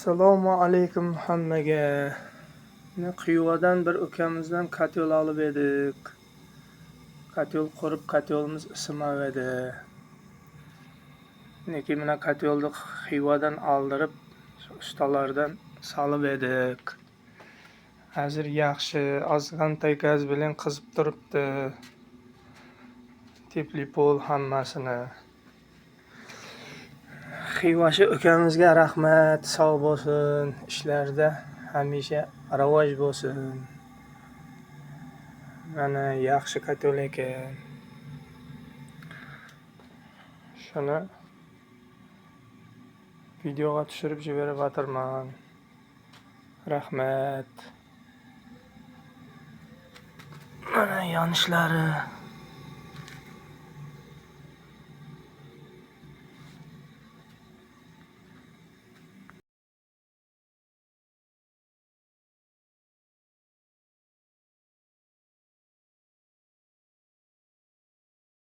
Assalomu alaykum hammaga. Xivadan bir ukamizdan kotyol olib edik. Kotyol qurib, kotyolimiz isimavedi. Lekin mana kotyolni Xivadan oldirib, ustalardan solib edik. Hozir yaxshi, ozg'antay gaz bilan qizib turibdi. Teplipol hammasini. Xivashi ukamizga rahmat, sog' bo'lsin, ishlarida hamisha rivoj bo'lsin. Mana yaxshi kotyol ekan. Shuni videoga tushirib jiberayotirman. Rahmat. Mana yonishlari.